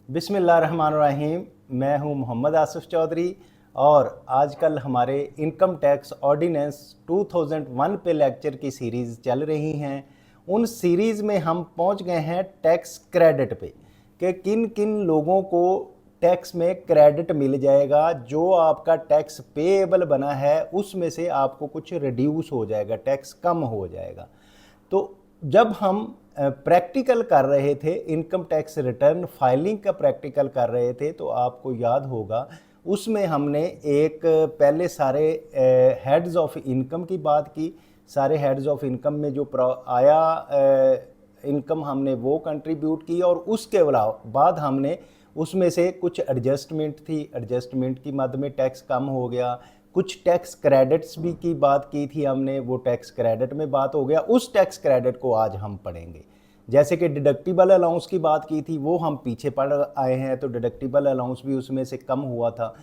बिस्मिल्लाहिर्रहमानिर्रहीम। मैं हूं मोहम्मद आसिफ चौधरी और आजकल हमारे इनकम टैक्स ऑर्डिनेंस 2001 पे लेक्चर की सीरीज़ चल रही हैं। उन सीरीज़ में हम पहुंच गए हैं टैक्स क्रेडिट पे कि किन किन लोगों को टैक्स में क्रेडिट मिल जाएगा। जो आपका टैक्स पेएबल बना है उसमें से आपको कुछ रिड्यूस हो जाएगा, टैक्स कम हो जाएगा। तो जब हम प्रैक्टिकल कर रहे थे, इनकम टैक्स रिटर्न फाइलिंग का प्रैक्टिकल कर रहे थे, तो आपको याद होगा उसमें हमने एक पहले सारे हेड्स ऑफ इनकम की बात की। सारे हेड्स ऑफ इनकम में जो आया इनकम हमने वो कंट्रीब्यूट की और उसके बाद हमने उसमें से कुछ एडजस्टमेंट थी, एडजस्टमेंट की मद में टैक्स कम हो गया। कुछ टैक्स क्रेडिट्स भी की बात की थी हमने, वो टैक्स क्रेडिट में बात हो गया। उस टैक्स क्रेडिट को आज हम पढ़ेंगे। जैसे कि डिडक्टिबल अलाउंस की बात की थी, वो हम पीछे पढ़ आए हैं, तो डिडक्टिबल अलाउंस भी उसमें से कम हुआ था।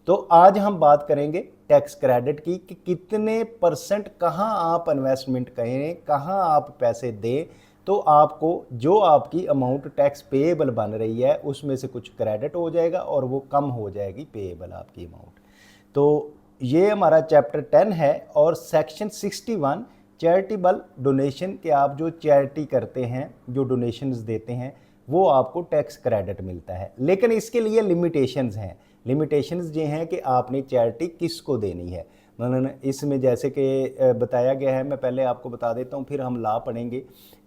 तो आज हम बात करेंगे टैक्स क्रेडिट की कि कितने परसेंट कहाँ आप इन्वेस्टमेंट करें, कहाँ आप पैसे दें, तो आपको जो आपकी अमाउंट टैक्स पेएबल बन रही है उसमें से कुछ क्रेडिट हो जाएगा और वो कम हो जाएगी पेएबल आपकी अमाउंट। तो ये हमारा चैप्टर 10 है और सेक्शन 61 चैरिटेबल डोनेशन के आप जो चैरिटी करते हैं, जो डोनेशंस देते हैं, वो आपको टैक्स क्रेडिट मिलता है। लेकिन इसके लिए लिमिटेशंस हैं। लिमिटेशंस ये हैं कि आपने चैरिटी किसको देनी है। मतलब इसमें जैसे कि बताया गया है, मैं पहले आपको बता देता हूँ फिर हम ला पढ़ेंगे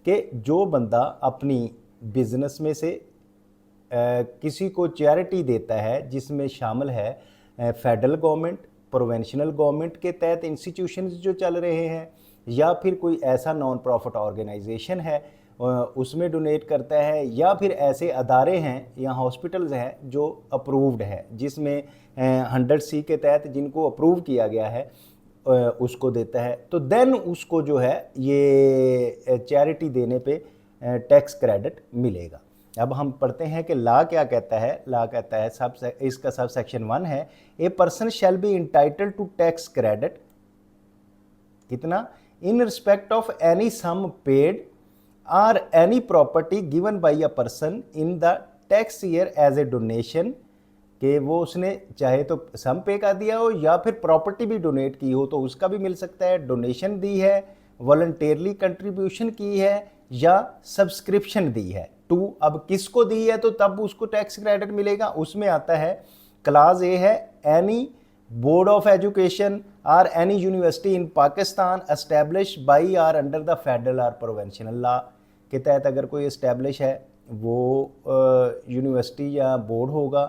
कि जो बंदा अपनी बिजनेस में से किसी को चैरिटी देता है जिसमें शामिल है फेडरल गवर्नमेंट, प्रोविंशियल गवर्नमेंट के तहत इंस्टीट्यूशंस जो चल रहे हैं, या फिर कोई ऐसा नॉन प्रॉफिट ऑर्गेनाइजेशन है उसमें डोनेट करता है, या फिर ऐसे अदारे हैं या हॉस्पिटल्स हैं जो अप्रूव्ड है, जिसमें 100C के तहत जिनको अप्रूव किया गया है उसको देता है, तो देन उसको जो है ये चैरिटी देने पे टैक्स क्रेडिट मिलेगा। अब हम पढ़ते हैं कि लॉ क्या कहता है। लॉ कहता है इसका सब सेक्शन 1 है, a person shall be entitled to tax credit कितना in respect of any sum paid और any property given by a person in the tax year as a donation, कि वो उसने चाहे तो सम पे कर दिया हो या फिर प्रॉपर्टी भी डोनेट की हो तो उसका भी मिल सकता है, डोनेशन दी है, वॉलंटियरली कंट्रीब्यूशन की है या सब्सक्रिप्शन दी है। टू अब किसको दी है तो तब उसको टैक्स क्रेडिट मिलेगा। उसमें आता है क्लास ए है, any board of education or any university in Pakistan establish by or under the federal or provincial law के तहत अगर कोई एस्टेब्लिश है वो यूनिवर्सिटी या बोर्ड होगा।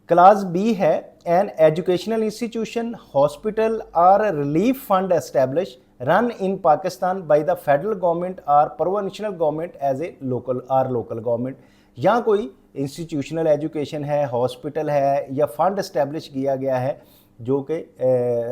क्लास बी है, एन एजुकेशनल इंस्टीट्यूशन, हॉस्पिटल और relief fund establish run in Pakistan by the federal government और provincial government as a local government. या कोई इंस्टीट्यूशनल एजुकेशन है, हॉस्पिटल है या फंड एस्टेब्लिश किया गया है जो कि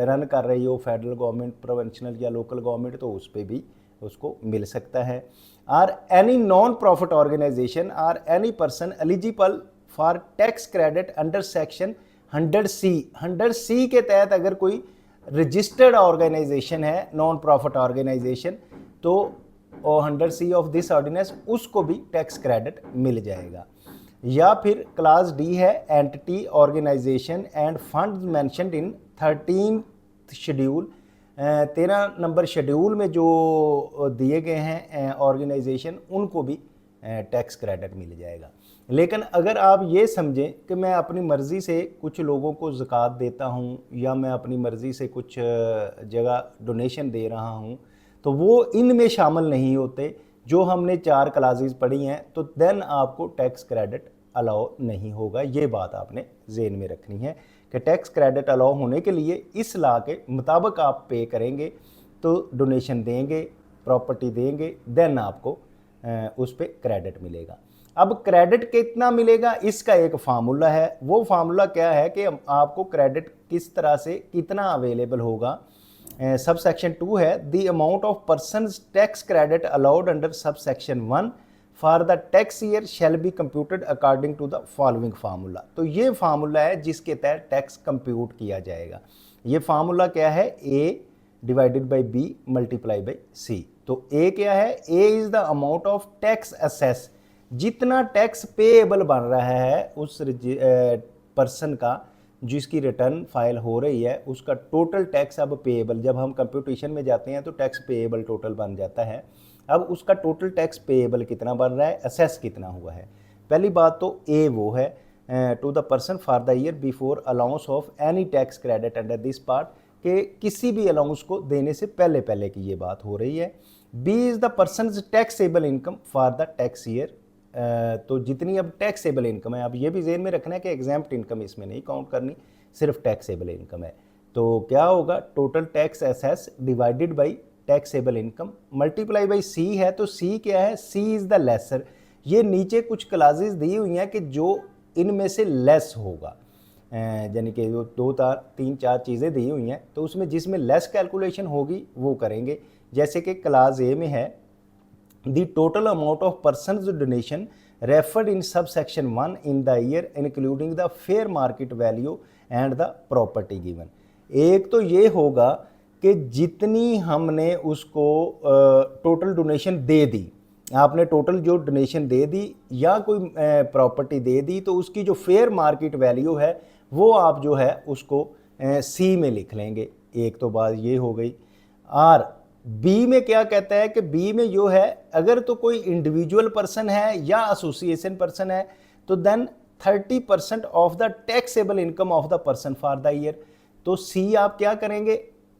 रन कर रही हो फेडरल गवर्नमेंट, प्रोविंशियल या लोकल गवर्नमेंट, तो उस पर भी उसको मिल सकता है। और एनी नॉन प्रॉफिट ऑर्गेनाइजेशन और any person eligible for tax credit under section 100C के तहत अगर कोई रजिस्टर्ड ऑर्गेनाइजेशन है, नॉन प्रॉफिट ऑर्गेनाइजेशन, तो 100C ऑफ दिस ऑर्डिनेंस उसको भी टैक्स क्रेडिट मिल जाएगा। या फिर क्लास डी है, entity organisation and fund mentioned in 13th schedule, 13 number schedule में जो दिए गए हैं ऑर्गेनाइजेशन, उनको भी टैक्स क्रेडिट मिल जाएगा। लेकिन अगर आप ये समझें कि मैं अपनी मर्ज़ी से कुछ लोगों को ज़कात देता हूँ या मैं अपनी मर्ज़ी से कुछ जगह डोनेशन दे रहा हूँ, तो वो इनमें शामिल नहीं होते जो हमने 4 क्लासेस पढ़ी हैं, तो देन आपको टैक्स क्रेडिट अलाउ नहीं होगा। ये बात आपने ज़हन में रखनी है कि टैक्स क्रेडिट अलाउ होने के लिए इस लॉ के मुताबिक आप पे करेंगे, तो डोनेशन देंगे, प्रॉपर्टी देंगे, देन आपको उस पर क्रेडिट मिलेगा। अब क्रेडिट कितना मिलेगा इसका एक फार्मूला है। वो फार्मूला क्या है कि आपको क्रेडिट किस तरह से कितना अवेलेबल होगा। सब सेक्शन 2 है, the amount of person's tax credit allowed under sub section 1 for the tax year shall be computed according to the following formula. तो ये फार्मूला है जिसके तहत टैक्स कंप्यूट किया जाएगा। ये फार्मूला क्या है, A divided by B multiply by C. तो ए क्या है, A is the amount of tax assess जितना टैक्स पेएबल बन रहा है उस पर्सन का जिसकी रिटर्न फाइल हो रही है, उसका टोटल टैक्स अब पेएबल, जब हम कंप्यूटेशन में जाते हैं तो टैक्स पेएबल टोटल बन जाता है। अब उसका टोटल टैक्स पेएबल कितना बन रहा है, असेस कितना हुआ है। पहली बात तो ए वो है to the person for the year before allowance of any tax credit under this part, के किसी भी अलाउंस को देने से पहले पहले की ये बात हो रही है। B is the person taxable income for the tax year, तो जितनी अब टैक्सेबल इनकम है, अब ये भी जेन में रखना है कि एग्जाम्प्ट इनकम इसमें नहीं काउंट करनी, सिर्फ टैक्सेबल इनकम है। तो क्या होगा, total tax assess divided by taxable income multiply by C है। तो सी क्या है, सी इज़ द लेसर। ये नीचे कुछ क्लासेस दी हुई हैं कि जो इनमें से लेस होगा, यानी कि जो 2 3 4 चीज़ें दी हुई हैं, तो उसमें जिसमें लेस कैलकुलेशन होगी वो करेंगे। जैसे कि क्लास ए में है the total amount of person's donation referred in subsection 1 in the year including the fair market value and the property given। एक तो ये होगा कि जितनी हमने उसको टोटल डोनेशन दे दी, आपने टोटल जो डोनेशन दे दी या कोई प्रॉपर्टी दे दी, तो उसकी जो फेयर मार्केट वैल्यू है वो आप जो है उसको सी में लिख लेंगे। एक तो बात ये हो गई। और बी में क्या कहता है कि बी में जो है, अगर तो कोई इंडिविजुअल पर्सन है या एसोसिएशन पर्सन है तो then 30% of the taxable income of the person for the year. तो सी आप क्या करेंगे,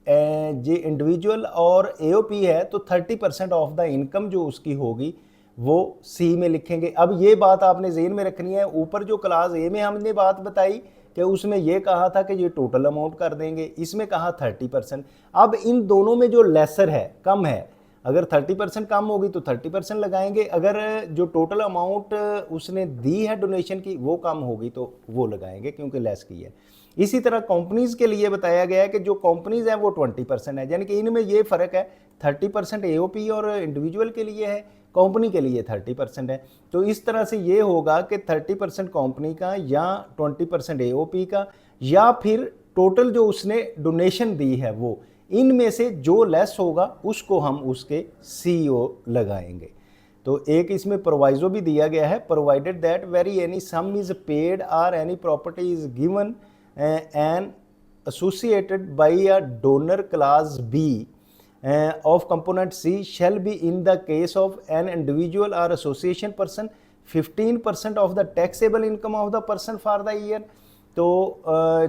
जो इंडिविजुअल और एओपी है तो 30% ऑफ द इनकम जो उसकी होगी वो सी में लिखेंगे। अब ये बात आपने जेन में रखनी है। ऊपर जो क्लास ए में हमने बात बताई कि उसमें ये कहा था कि ये टोटल अमाउंट कर देंगे, इसमें कहा 30%। अब इन दोनों में जो लेसर है, कम है, अगर 30% कम होगी तो 30% लगाएंगे, अगर जो टोटल अमाउंट उसने दी है डोनेशन की वो कम होगी तो वो लगाएंगे क्योंकि लेस की है। इसी तरह कंपनीज के लिए बताया गया है कि जो कंपनीज हैं वो 20% है, यानी कि इनमें ये फ़र्क है, 30% एओपी और इंडिविजुअल के लिए है, कंपनी के लिए 30% है। तो इस तरह से ये होगा कि 30% कंपनी का या 20% एओपी का, या फिर टोटल जो उसने डोनेशन दी है वो, इनमें से जो लेस होगा उसको हम उसके सीओ लगाएंगे। तो एक इसमें प्रोवाइजो भी दिया गया है, provided that very any sum is paid और any property is given and associated by a donor class B of component C shall be in the case of an individual or association person 15% of the taxable income of the person for the year। तो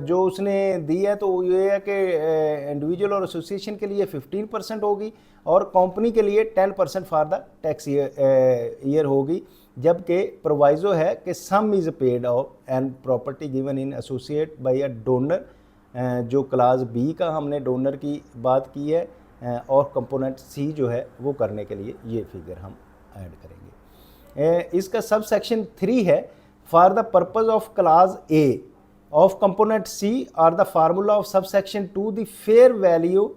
जो उसने दी है तो ये है कि individual और association के लिए 15% होगी और कंपनी के लिए 10% फॉर द टैक्स ईयर होगी। जबकि प्रोवाइजो है कि सम is paid of and property given in associate by a donor, जो क्लास बी का हमने डोनर की बात की है, और कंपोनेंट सी जो है वो करने के लिए ये फिगर हम ऐड करेंगे। इसका सब सेक्शन 3 है, for the purpose of class A of component C और the formula of sub section 2 the fair value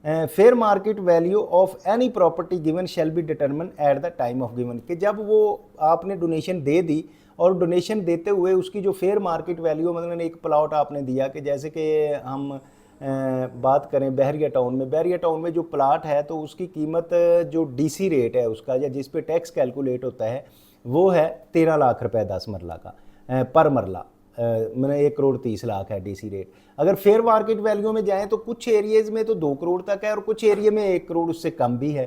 fair market value of any property given shall be determine at the time of given, कि जब वो आपने donation दे दी और donation देते हुए उसकी जो फेयर मार्केट वैल्यू, मतलब एक प्लॉट आपने दिया, कि जैसे कि हम बात करें बहरिया टाउन में जो प्लाट है तो उसकी कीमत जो डीसी रेट है उसका, या जिस पे टैक्स कैलकुलेट होता है, वो है 13 लाख रुपए 10 मरला का पर मरला, मैंने 1 करोड़ 30 लाख है डीसी रेट। अगर फेयर मार्केट वैल्यू में जाएं तो कुछ एरियाज़ में तो 2 करोड़ तक है और कुछ एरिया में 1 करोड़ उससे कम भी है,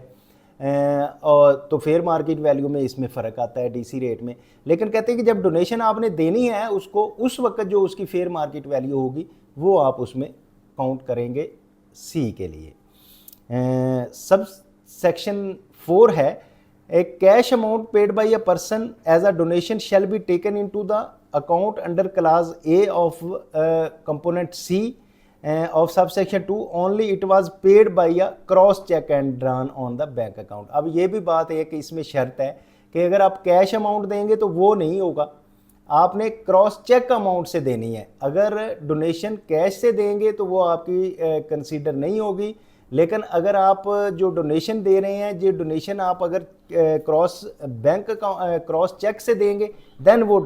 और तो फेयर मार्केट वैल्यू में इसमें फ़र्क आता है डीसी रेट में। लेकिन कहते हैं कि जब डोनेशन आपने देनी है उसको, उस वक्त जो उसकी फेयर मार्केट वैल्यू होगी वो आप उसमें काउंट करेंगे सी के लिए। सब सेक्शन 4 है, a cash amount paid by a person as a donation shall be taken into the account under class A of component C of sub section 2 only it was paid by a cross cheque and drawn on the bank account. अब ये भी बात है कि इसमें शर्त है कि अगर आप कैश अमाउंट देंगे तो वो नहीं होगा, आपने क्रॉस चेक अमाउंट से देनी है। अगर डोनेशन कैश से देंगे तो वो आपकी कंसीडर नहीं होगी, लेकिन अगर आप जो डोनेशन दे रहे हैं, जो डोनेशन आप अगर क्रॉस चेक से देंगे देन वो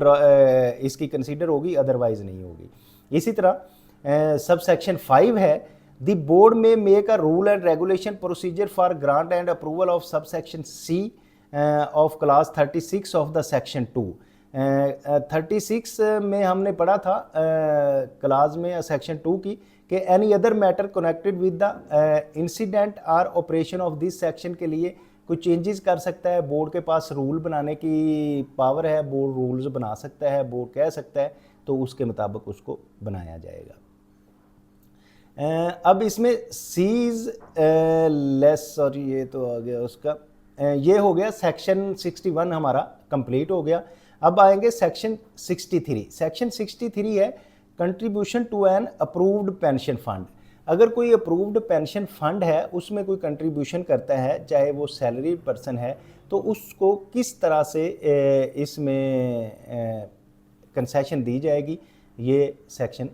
इसकी कंसीडर होगी, अदरवाइज नहीं होगी। इसी तरह सब सेक्शन 5 है, the board may make a rule and regulation procedure for grant and approval of सब सेक्शन सी ऑफ क्लास 36 ऑफ द सेक्शन 2। 36 में हमने पढ़ा था क्लास में सेक्शन 2 की कि any other matter connected with the incident or operation of this section के लिए कुछ चेंजेस कर सकता है। बोर्ड के पास रूल बनाने की पावर है, बोर्ड रूल्स बना सकता है, बोर्ड कह सकता है, तो उसके मुताबिक उसको बनाया जाएगा। अब इसमें सीज लेस, सॉरी ये तो आ गया उसका, ये हो गया सेक्शन 61 हमारा कंप्लीट हो गया। अब आएंगे सेक्शन 63। सेक्शन 63 है contribution to an approved pension fund. अगर कोई अप्रूव्ड पेंशन फंड है उसमें कोई कंट्रीब्यूशन करता है, चाहे वो सैलरी पर्सन है, तो उसको किस तरह से इसमें कंसेशन दी जाएगी, ये सेक्शन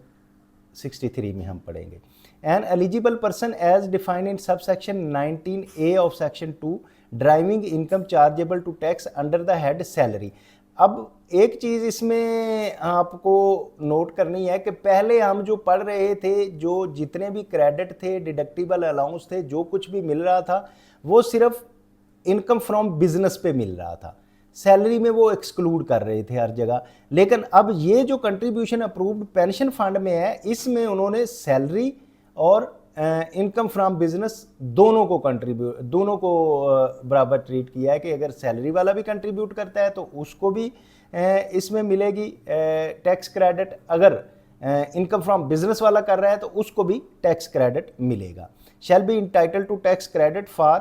63 में हम पढ़ेंगे। An eligible person as defined in sub section 19A of section 2 driving income chargeable to tax under the head salary. अब एक चीज़ इसमें आपको नोट करनी है कि पहले हम जो पढ़ रहे थे, जो जितने भी क्रेडिट थे, डिडक्टिबल अलाउंस थे, जो कुछ भी मिल रहा था वो सिर्फ इनकम फ्रॉम बिजनेस पे मिल रहा था, सैलरी में वो एक्सक्लूड कर रहे थे हर जगह। लेकिन अब ये जो कंट्रीब्यूशन अप्रूव्ड पेंशन फंड में है, इसमें उन्होंने सैलरी और इनकम फ्रॉम बिजनेस दोनों को बराबर ट्रीट किया है कि अगर सैलरी वाला भी कंट्रीब्यूट करता है तो उसको भी इसमें मिलेगी टैक्स क्रेडिट, अगर इनकम फ्रॉम बिजनेस वाला कर रहा है तो उसको भी टैक्स क्रेडिट मिलेगा। Shall be entitle to tax credit for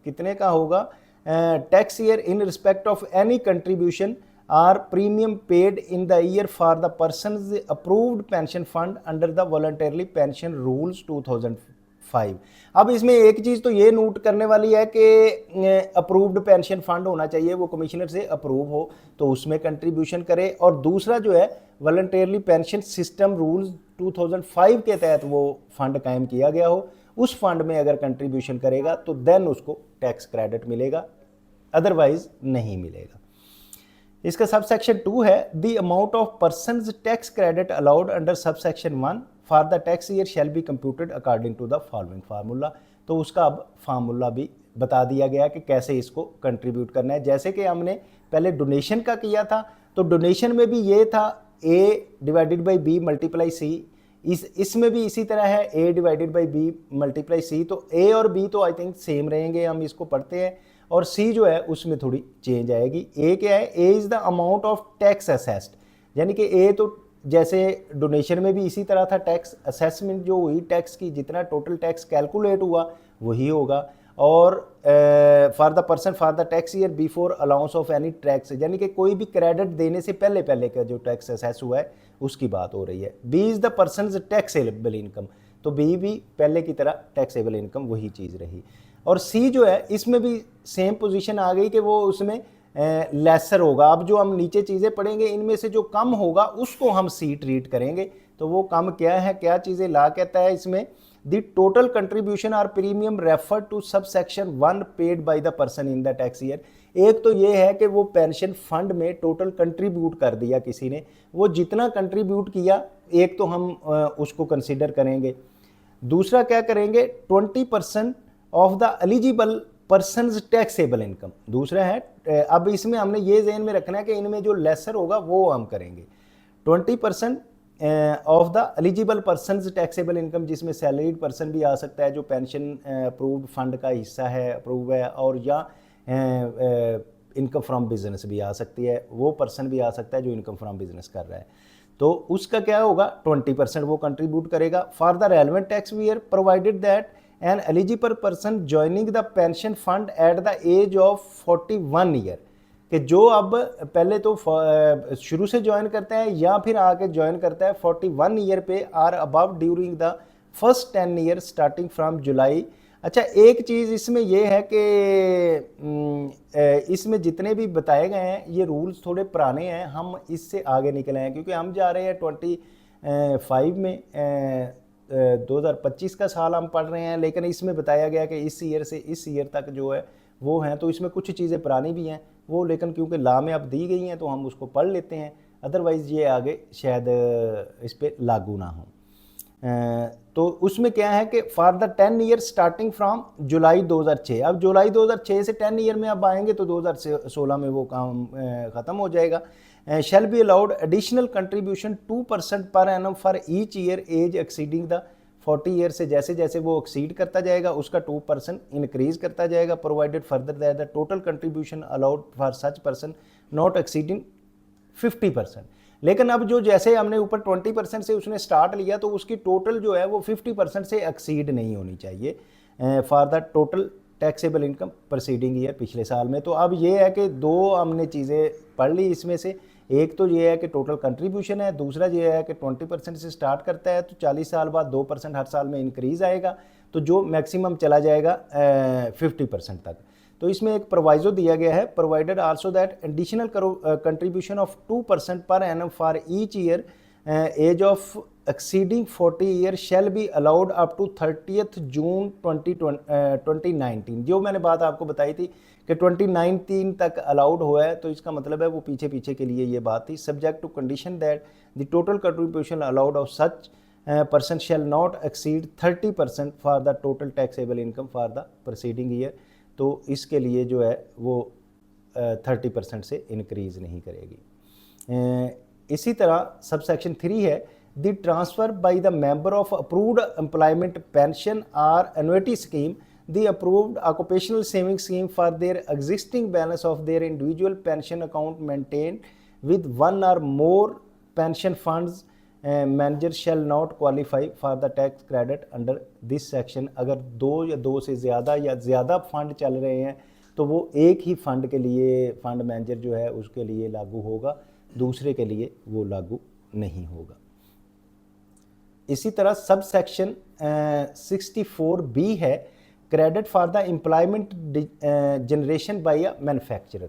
कितने का होगा, tax year in respect of any contribution or premium paid in the year for the person's approved pension fund under the voluntarily pension rules 2005। अब इसमें एक चीज़ तो ये note करने वाली है कि अप्रूव्ड पेंशन फंड होना चाहिए, वो कमिश्नर से अप्रूव हो तो उसमें कंट्रीब्यूशन करे, और दूसरा जो है वॉलंटरली पेंशन सिस्टम रूल्स 2005 के तहत वो फंड कायम किया गया हो, उस फंड में अगर कंट्रीब्यूशन करेगा तो देन उसको टैक्स क्रेडिट मिलेगा, अदरवाइज नहीं मिलेगा। इसका सब सेक्शन 2 है the amount of person's tax credit allowed under sub section 1 for the tax year shall be computed according to the following formula. तो उसका अब फार्मूला भी बता दिया गया कि कैसे इसको कंट्रीब्यूट करना है। जैसे कि हमने पहले डोनेशन का किया था, तो डोनेशन में भी ये था A divided by B multiply C, इसमें भी इसी तरह है A divided by B multiply C। तो A और B तो आई थिंक सेम रहेंगे, हम इसको पढ़ते हैं, और C जो है उसमें थोड़ी चेंज आएगी। A क्या है, A is the amount of tax assessed, यानी कि A तो जैसे डोनेशन में भी इसी तरह था, टैक्स असेसमेंट जो हुई टैक्स की, जितना टोटल टैक्स कैलकुलेट हुआ वही होगा। और for the person for the tax year before allowance of any tax, यानी कि कोई भी क्रेडिट देने से पहले पहले का जो टैक्स असेस हुआ है उसकी बात हो रही है। B is the person taxable income, तो B भी पहले की तरह टैक्सेबल इनकम वही चीज़ रही। और C जो है इसमें भी सेम पोजीशन आ गई कि वो उसमें लेसर होगा। अब जो हम नीचे चीज़ें पढ़ेंगे इनमें से जो कम होगा उसको हम C ट्रीट करेंगे। तो वो कम क्या है, क्या चीज़ें ला कहता है इसमें, the total contribution or premium refer to sub section 1 paid by the person in the tax year. एक तो ये है कि वो पेंशन फंड में टोटल कंट्रीब्यूट कर दिया किसी ने, वो जितना कंट्रीब्यूट किया एक तो हम उसको कंसिडर करेंगे। दूसरा क्या करेंगे, 20% of the eligible persons taxable income दूसरा है। अब इसमें हमने ये ज़हन में रखना है कि इनमें जो लेसर होगा वो हम करेंगे। 20% of the eligible persons taxable income, जिसमें सैलरीड पर्सन भी आ सकता है जो पेंशन अप्रूव्ड फंड का हिस्सा है, अप्रूव है, और या इनकम फ्रॉम बिजनेस भी आ सकती है, वो पर्सन भी आ सकता है जो इनकम फ्रॉम बिजनेस कर रहा है, तो उसका क्या होगा 20% वो कंट्रीब्यूट करेगा। For the relevant tax year provided that an eligible person joining the pension fund at the age of 41 year, कि जो अब पहले तो शुरू से ज्वाइन करता है या फिर आके ज्वाइन करता है 41 ईयर पे or above during the first 10 year starting from July. अच्छा, एक चीज़ इसमें यह है कि इसमें जितने भी बताए गए हैं ये रूल्स थोड़े पुराने हैं, हम इससे आगे निकले हैं क्योंकि हम जा रहे हैं 25 में 2025 का साल हम पढ़ रहे हैं, लेकिन इसमें बताया गया कि इस ईयर से इस ईयर तक जो है वो हैं, तो इसमें कुछ चीज़ें पुरानी भी हैं वो, लेकिन क्योंकि लॉ में अब दी गई हैं तो हम उसको पढ़ लेते हैं, अदरवाइज़ ये आगे शायद इस पर लागू ना हो। तो उसमें क्या है कि for the 10 year starting from जुलाई 2006, अब जुलाई 2006 से 10 ईयर में आप आएंगे तो 2016 में वो काम ख़त्म हो जाएगा। Shall be allowed additional contribution 2% per annum for each year as exceeding the 40 year से जैसे जैसे वो एक्सीड करता जाएगा उसका 2% इंक्रीज करता जाएगा, provided further that the total contribution allowed for such person not exceeding 50%। लेकिन अब जो जैसे हमने ऊपर 20% से उसने स्टार्ट लिया तो उसकी टोटल जो है वो 50% से एक्सीड नहीं होनी चाहिए for the total taxable income proceeding year, पिछले साल में। तो अब ये है कि दो हमने चीज़ें पढ़ ली इसमें से, एक तो ये है कि टोटल कंट्रीब्यूशन है, दूसरा ये है कि 20% से स्टार्ट करता है तो 40 साल बाद 2% हर साल में इंक्रीज़ आएगा, तो जो मैक्सिमम चला जाएगा 50% तक। तो इसमें एक प्रोवाइजो दिया गया है, provided also that additional contribution of 2% per annum for each year as of exceeding 40 year shall be allowed up to 30 June 2019। जो मैंने बात आपको बताई थी कि 2019 तक अलाउड हुआ है, तो इसका मतलब है वो पीछे पीछे के लिए ये बात थी। Subject to condition that the total contribution allowed of such person shall not exceed 30% for the total taxable income for the proceeding year. तो इसके लिए जो है वो 30% से इंक्रीज़ नहीं करेगी। इसी तरह सब सेक्शन 3 है, the transfer by the member of approved employment pension और annuity scheme the approved occupational saving scheme for their existing balance of their individual pension account maintain with one और more pension funds manager shall not qualify for the tax credit under this section. अगर दो या दो से ज़्यादा या ज़्यादा fund चल रहे हैं तो वो एक ही फंड के लिए फंड मैनेजर जो है उसके लिए लागू होगा, दूसरे के लिए वो लागू नहीं होगा। इसी तरह सब सेक्शन 64B है, credit for the employment generation by a manufacturer.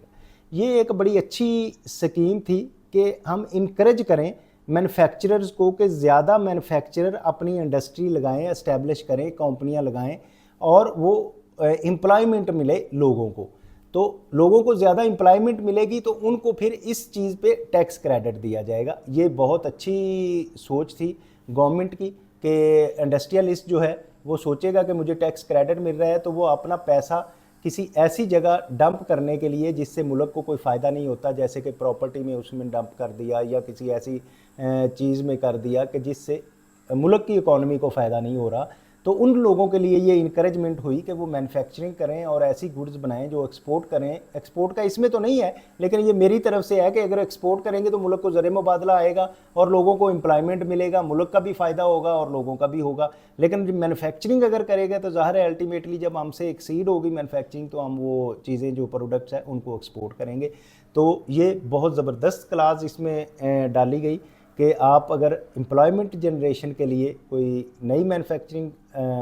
ये एक बड़ी अच्छी स्कीम थी कि हम इनकरेज करें मैन्युफैक्चरर्स को कि ज़्यादा मैन्युफैक्चरर अपनी इंडस्ट्री लगाएं, इस्टेब्लिश करें, कंपनियां लगाएं और वो एम्प्लॉयमेंट मिले लोगों को। तो लोगों को ज़्यादा एम्प्लॉयमेंट मिलेगी तो उनको फिर इस चीज़ पे टैक्स क्रेडिट दिया जाएगा। ये बहुत अच्छी सोच थी गवर्नमेंट की कि इंडस्ट्रियलिस्ट जो है वो सोचेगा कि मुझे टैक्स क्रेडिट मिल रहा है तो वो अपना पैसा किसी ऐसी जगह डंप करने के लिए जिससे मुल्क को कोई फ़ायदा नहीं होता, जैसे कि प्रॉपर्टी में उसमें डंप कर दिया या किसी ऐसी चीज़ में कर दिया कि जिससे मुल्क की इकॉनमी को फ़ायदा नहीं हो रहा, तो उन लोगों के लिए ये इनकरेजमेंट हुई कि वो मैन्युफैक्चरिंग करें और ऐसी गुड्स बनाएं जो एक्सपोर्ट करें। एक्सपोर्ट का इसमें तो नहीं है, लेकिन ये मेरी तरफ से है कि अगर एक्सपोर्ट करेंगे तो मुल्क को ज़र मुबादला आएगा और लोगों को एम्प्लॉयमेंट मिलेगा, मुल्क का भी फ़ायदा होगा और लोगों का भी होगा। लेकिन जब मैन्युफैक्चरिंग अगर करेगा तो ज़ाहिर है अल्टीमेटली जब हमसे एक्सीड होगी मैन्युफैक्चरिंग तो हम वो चीज़ें जो प्रोडक्ट्स हैं उनको एक्सपोर्ट करेंगे। तो ये बहुत ज़बरदस्त क्लास इसमें डाली गई कि आप अगर एम्प्लॉयमेंट जनरेशन के लिए कोई नई मैन्युफैक्चरिंग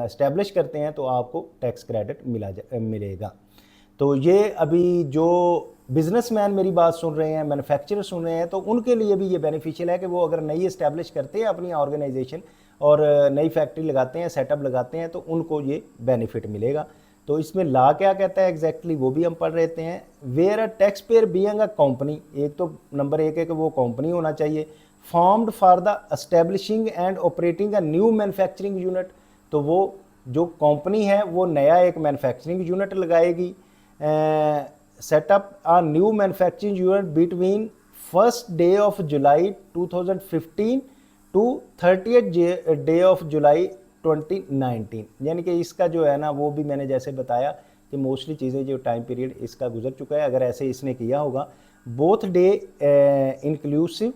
इस्टेब्लिश करते हैं तो आपको टैक्स क्रेडिट मिलेगा। तो ये अभी जो बिजनेसमैन मेरी बात सुन रहे हैं, मैन्युफैक्चरर सुन रहे हैं, तो उनके लिए भी ये बेनिफिशियल है कि वो अगर नई इस्टेब्लिश करते हैं अपनी ऑर्गेनाइजेशन और नई फैक्ट्री लगाते हैं, सेटअप लगाते हैं, तो उनको ये बेनिफिट मिलेगा। तो इसमें ला क्या कहता है एग्जैक्टली वो भी हम पढ़ रहते हैं। Where a tax payer being a company, एक तो नंबर एक है कि वो कंपनी होना चाहिए, formed for the establishing and operating a new manufacturing unit. तो वो जो कंपनी है वो नया एक मैन्युफैक्चरिंग यूनिट लगाएगी। Setup a new manufacturing unit between 1st day of July 2015 to 30th day of July 2019। यानी कि इसका जो है ना वो भी मैंने जैसे बताया कि मोस्टली चीज़ें जो टाइम पीरियड इसका गुजर चुका है, अगर ऐसे इसने किया होगा। Both day inclusive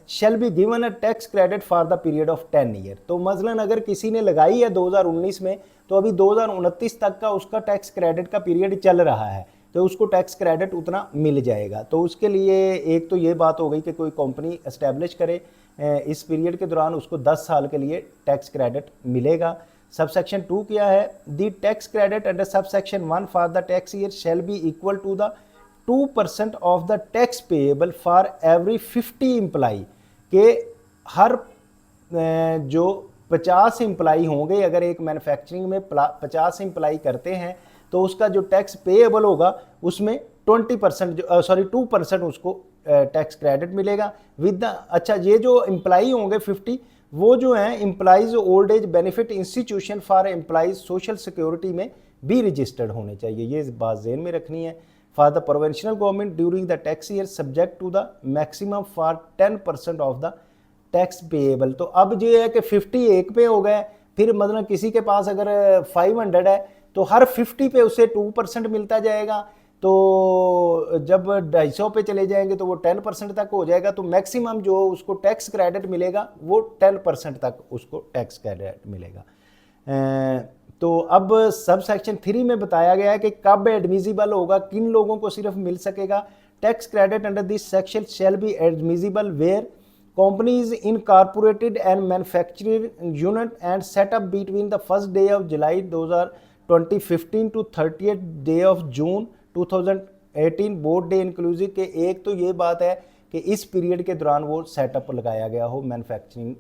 shall be given a tax credit for the period of 10 year. तो मसलन अगर किसी ने लगाई है 2019 में तो अभी 2029 तक का उसका टैक्स क्रेडिट का पीरियड चल रहा है, तो उसको टैक्स क्रेडिट उतना मिल जाएगा। तो उसके लिए एक तो ये बात हो गई कि कोई कंपनी एस्टेब्लिश करे इस पीरियड के दौरान उसको 10 साल के लिए टैक्स क्रेडिट मिलेगा। सबसेक्शन 2 क्या है, the tax credit under subsection 1 for the tax year shall be equal to the 2% of the tax payable for every 50 employee, के हर जो 50 एम्प्लाई होंगे, अगर एक मैन्युफैक्चरिंग में 50 एम्प्लाई करते हैं तो उसका जो टैक्स पेएबल होगा उसमें 2% उसको टैक्स क्रेडिट मिलेगा विद द, अच्छा ये जो एम्प्लाई होंगे 50 वो जो हैं employees old age benefit institution for employees social security में भी रजिस्टर्ड होने चाहिए। ये बात ज़हन में रखनी है। For the provincial government during the tax year subject to the maximum for 10% of the tax payable. तो अब ये है कि 50 एक पे हो गए, फिर मतलब किसी के पास अगर 500 है तो हर 50 पे उसे 2% मिलता जाएगा। तो जब 250 पे चले जाएंगे तो वो 10% तक हो जाएगा। तो मैक्सिमम जो उसको टैक्स क्रेडिट मिलेगा वो 10% तक उसको टैक्स क्रेडिट मिलेगा। तो अब सब सेक्शन 3 में बताया गया है कि कब एडमिजिबल होगा, किन लोगों को सिर्फ मिल सकेगा। Tax credit under this section shall be admissible where companies incorporated and manufacturing unit and set up between the first day of July 2015 to 30th day of June 2018 board day inclusive के। एक तो ये बात है कि इस period के दौरान वो सेटअप लगाया गया हो, मैन्युफैक्चरिंग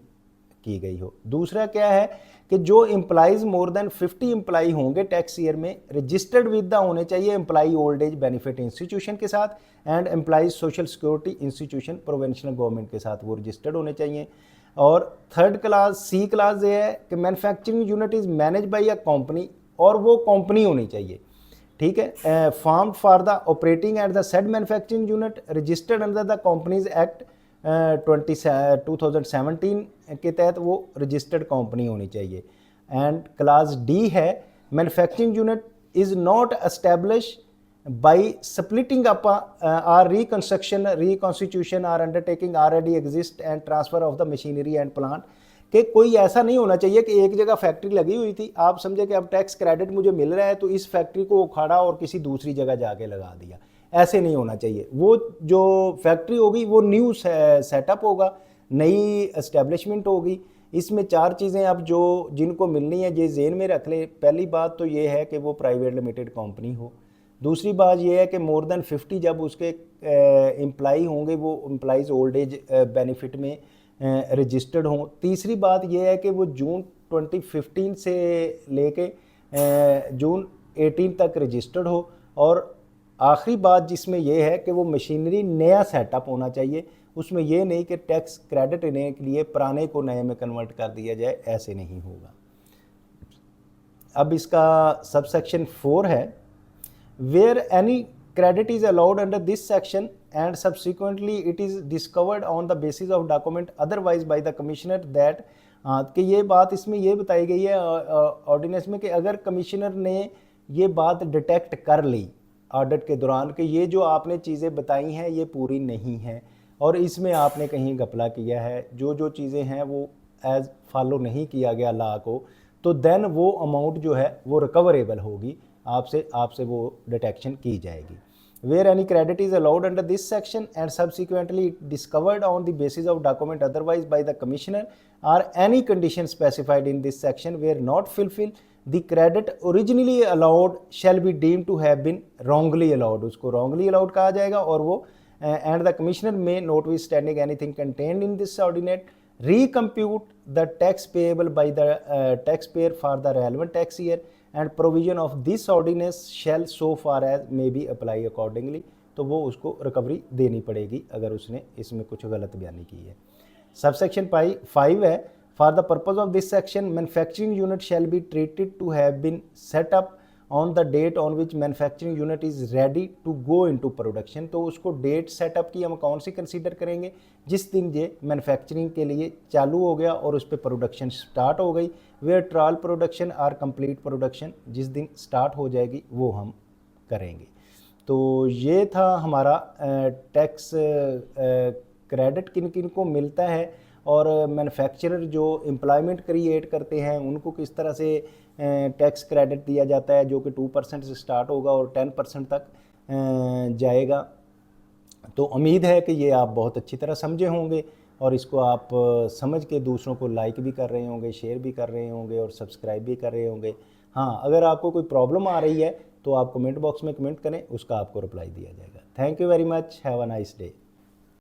की गई हो। दूसरा क्या है कि जो एम्प्लॉइज मोर देन 50 एम्प्लॉई होंगे टैक्स ईयर में रजिस्टर्ड विद द होने चाहिए employee old age benefit institution के साथ and employees social security institution provincial government के साथ वो रजिस्टर्ड होने चाहिए। और थर्ड क्लास सी क्लास ये है कि manufacturing unit is manage by a company, और वो कंपनी होनी चाहिए, ठीक है। Form for the operating at the said manufacturing unit registered under the companies act 2017 के तहत वो रजिस्टर्ड कंपनी होनी चाहिए। एंड क्लास डी है manufacturing unit is not establish by splitting up or reconstitution or undertaking already exist and transfer of the machinery and plant. कि कोई ऐसा नहीं होना चाहिए कि एक जगह फैक्ट्री लगी हुई थी, आप समझे कि अब टैक्स क्रेडिट मुझे मिल रहा है तो इस फैक्ट्री को उखाड़ा और किसी दूसरी जगह जाके लगा दिया। ऐसे नहीं होना चाहिए। वो जो फैक्ट्री होगी वो न्यू सेटअप होगा, नई एस्टेब्लिशमेंट होगी। इसमें 4 चीज़ें अब जो जिनको मिलनी है ये ज़हन में रख ले। पहली बात तो ये है कि वो प्राइवेट लिमिटेड कंपनी हो। दूसरी बात ये है कि मोर देन 50 जब उसके एम्प्लॉई होंगे वो एम्प्लॉइज ओल्ड एज बेनिफिट में रजिस्टर्ड हों। तीसरी बात ये है कि वो जून 2015 से लेके जून 18 तक रजिस्टर्ड हो। और आखिरी बात जिसमें यह है कि वो मशीनरी नया सेटअप होना चाहिए, उसमें यह नहीं कि टैक्स क्रेडिट लेने के लिए पुराने को नए में कन्वर्ट कर दिया जाए, ऐसे नहीं होगा। अब इसका सब सेक्शन 4 है where any credit is allowed under this section and subsequently it is discovered on the basis of document otherwise by the commissioner that. कि ये बात इसमें ये बताई गई है ऑर्डिनेंस में कि अगर कमिश्नर ने ये बात डिटेक्ट कर ली ऑडिट के दौरान कि ये जो आपने चीज़ें बताई हैं ये पूरी नहीं हैं और इसमें आपने कहीं घपला किया है, जो चीज़ें हैं वो एज फॉलो नहीं किया गया लॉ को, तो देन वो अमाउंट जो है वो रिकवरेबल होगी, आपसे वो डिटेक्शन की जाएगी। Where any credit is allowed under this section and subsequently discovered on the basis of document otherwise by the commissioner or any condition specified in this section where not fulfil the credit originally allowed shall be deemed to have been wrongly allowed, उसको wrongly allowed कहा जाएगा। और वो and the commissioner may notwithstanding anything contained in this ordinance recompute the tax payable by the taxpayer for the relevant tax year and provision of this ordinance shall so far as may be apply accordingly। तो वो उसको recovery देनी पड़ेगी अगर उसने इसमें कुछ गलत बयानी की है। सबसेक्शन 5 है For the purpose of this section, manufacturing unit shall be treated to have been set up on the date on which manufacturing unit is ready to go into production। तो उसको डेट सेटअप की हम कौन सी consider करेंगे, जिस दिन ये manufacturing के लिए चालू हो गया और उस पर प्रोडक्शन स्टार्ट हो गई। वेयर ट्रायल प्रोडक्शन और कंप्लीट प्रोडक्शन जिस दिन स्टार्ट हो जाएगी वो हम करेंगे। तो ये था हमारा टैक्स क्रेडिट किन किन को मिलता है और मैन्युफैक्चरर जो एम्प्लॉयमेंट क्रिएट करते हैं उनको किस तरह से टैक्स क्रेडिट दिया जाता है, जो कि 2% से स्टार्ट होगा और 10% तक जाएगा। तो उम्मीद है कि ये आप बहुत अच्छी तरह समझे होंगे और इसको आप समझ के दूसरों को लाइक भी कर रहे होंगे, शेयर भी कर रहे होंगे और सब्सक्राइब भी कर रहे होंगे। हाँ, अगर आपको कोई प्रॉब्लम आ रही है तो आप कमेंट बॉक्स में कमेंट करें, उसका आपको रिप्लाई दिया जाएगा। Thank you very much, have a nice day.